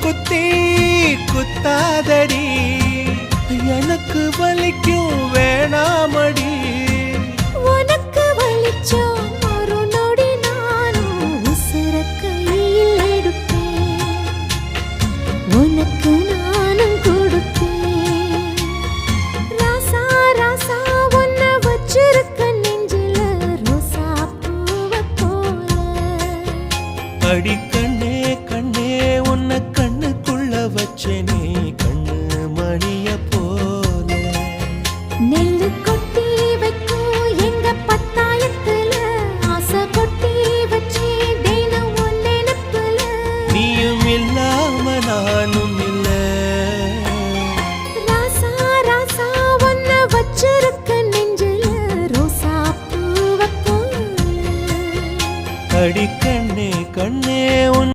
குத்தி குத்தாதடி எனக்கு வலிக்கும் வேணாமடி உனக்கு வலிச்சோ ஒரு நொடி நானும் உசுர கையில் எடுப்பேன் உனக்கு நானும் கொடுப்பேன் ராசா ராசா உன்னை வச்சிருக்க நெஞ்சில ரோசா பூவை போல அடி கண்ணே கண்ணே உன்னை கண்ணுக்குள்ள வச்சேனே கண்ணு மணிய போல நெல்லு கொட்டி வைக்கும் எங்க பத்தாயத்துல ஆசை கொட்டி வச்சே தினம் ஒன்னெனப்புல நீயும் இல்லாம நானும்